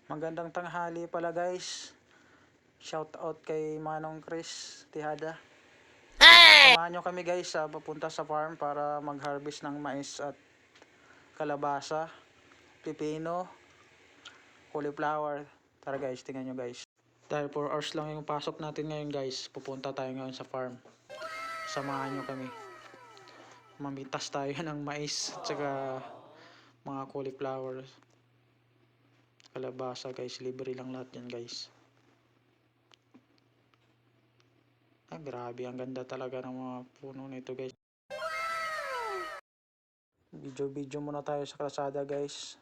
Magandang tanghali pala guys. Shout out kay Manong Chris Tihada. Samahan nyo kami guys papunta sa farm para mag-harvest ng mais at kalabasa, pipino, cauliflower. Tara guys, tingnan nyo guys. Dahil 4 hours lang yung pasok natin ngayon guys, pupunta tayo ngayon sa farm. Samahan nyo kami. Mamitas tayo ng mais at saka mga cauliflower. Kalabasa guys, libre lang lahat yan guys. Grabe, ang ganda talaga ng mga puno nito guys. Video muna tayo sa kalsada guys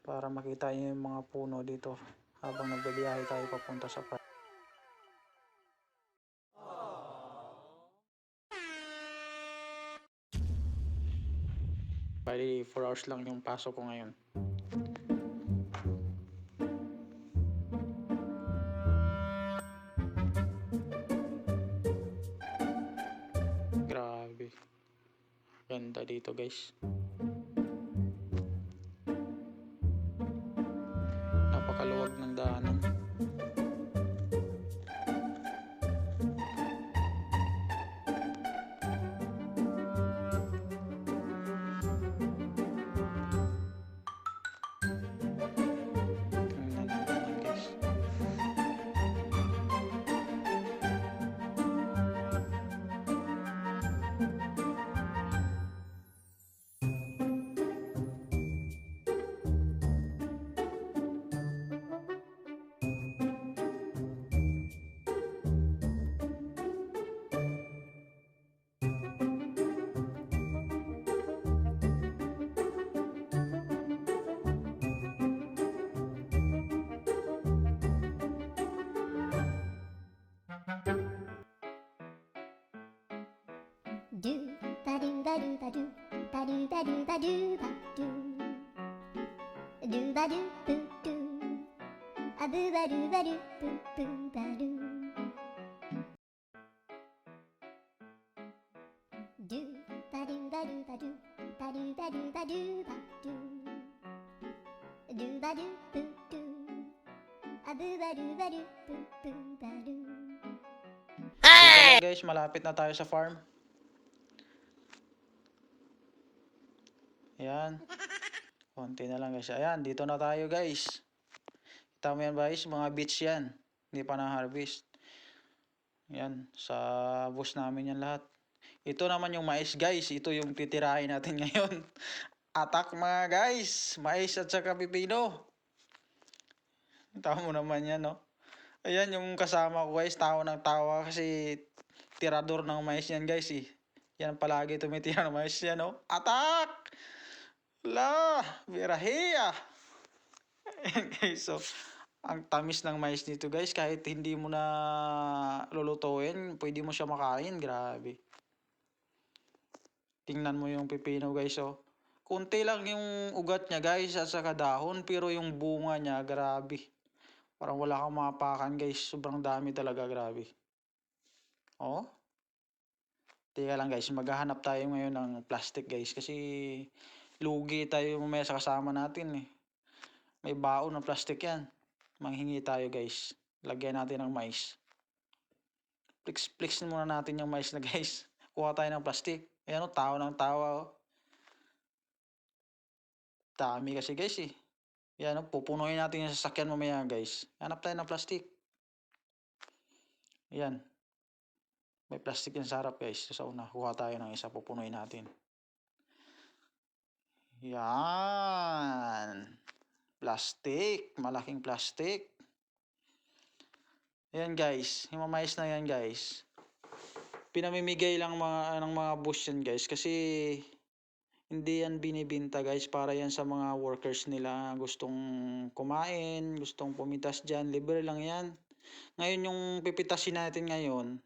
para makita nyo yung mga puno dito habang nagbabiyahe tayo papunta sa farm. Bali 4 hours lang yung pasok ko ngayon. Grabe, ganda dito guys. Napakaluwag ng daanan. Tingnan natin guys. Do ba do ba do ba do ba do ba do ba do ba do do ba do boo do a boo ba do boo boo ba do do ba do ba do ba do ba do ba do ba do ba do ba do boo do a boo ba do boo boo ba do. So guys, malapit na tayo sa farm. Ayan. Konti na lang guys. Ayan, dito na tayo guys. Kita mo yan guys, mga beets yan. Hindi pa na-harvest. Yan, sa bus namin yan lahat. Ito naman yung mais guys. Ito yung titirahin natin ngayon. Atak mga guys. Mais at saka pipino. Tama mo naman yan, no? Ayan yung kasama ko guys. Tawa ng tawa kasi tirador ng mais yan guys eh. Yan palagi tumitira ng mais yan, no? Atak! La! Birahiya! Ayan guys, so ang tamis ng mais nito guys, kahit hindi mo na lulutuin, pwede mo siya makain. Grabe. Tingnan mo yung pipino guys, oh. Kunti lang yung ugat niya guys at saka dahon, pero yung bunga niya, grabe. Parang wala kang mapakan guys, sobrang dami talaga, grabe. Oh. Teka lang guys, maghahanap tayo ngayon ng plastic guys kasi lugi tayo mamaya sa kasama natin eh. May baon ng plastic yan. Manghingi tayo guys. Lagyan natin ng mais. Flix muna natin yung mais na guys. Kuha tayo ng plastic. Ayan o, tao ng tawa o. Dami kasi guys eh. Ayan o, pupunuin natin yung sasakyan mamaya guys. Hanap tayo ng plastic. Ayan. May plastic yan sa harap guys. Sa una, kuha tayo ng isa, pupunuin natin. Yan. Plastic. Malaking plastic. Ayan guys. Yung mais na yan guys. Pinamimigay lang ng mga bus yan guys. Kasi hindi yan binibinta guys. Para yan sa mga workers nila. Gustong kumain. Gustong pumitas dyan. Libre lang yan. Ngayon yung pipitasin natin ngayon,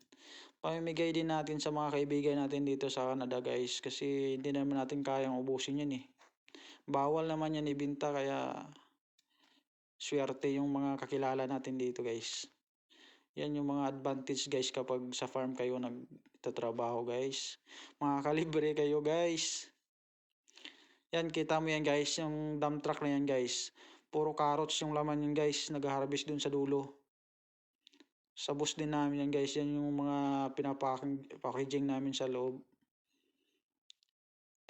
pamimigay din natin sa mga kaibigan natin dito sa Canada guys. Kasi hindi naman natin kayang ubusin yan eh. Bawal naman yan ibinta kaya swerte yung mga kakilala natin dito guys. Yan yung mga advantage guys kapag sa farm kayo nagtatrabaho guys. Makakalibre kayo guys. Yan, kita mo yan guys, yung dump truck na yan guys. Puro carrots yung laman yun guys. Nag-harvest dun sa dulo. Sa bus din namin yan guys. Yan yung mga packaging namin sa loob.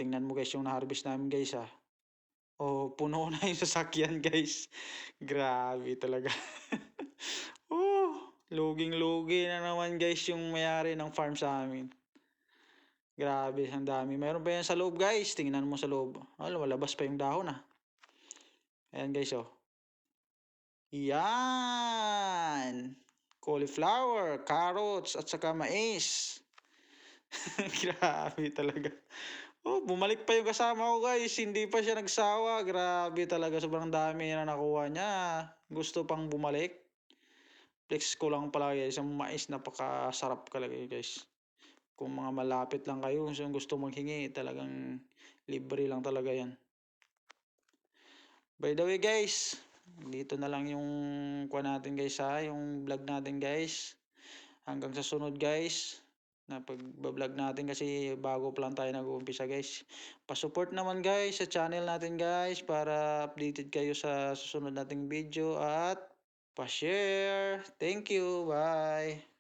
Tingnan mo guys yung na-harvest namin guys ha. Oh, puno na yung sasakyan guys. Grabe talaga. Luging-lugi na naman guys yung may-ari ng farm sa amin. Grabe, ang dami. Mayroon pa yan sa loob guys. Tingnan mo sa loob. Malabas pa yung dahon ah. Ayan guys oh. Yan. Cauliflower, carrots, at saka mais. Grabe talaga. Bumalik pa yung kasama ko guys. Hindi pa siya nagsawa. Grabe talaga. Sobrang dami na nakuha niya. Gusto pang bumalik. Flex ko lang pala guys. Ang mais napakasarap talaga guys. Kung mga malapit lang kayo. Kung gusto maghingi. Talagang libre lang talaga yan. By the way guys. Dito na lang yung kuha natin guys ha. Yung vlog natin guys. Hanggang sa sunod guys. Na pag-vlog natin kasi bago pa lang tayo nag-uumpisa guys. Pa-support naman guys sa channel natin guys para updated kayo sa susunod nating video at pa-share. Thank you. Bye.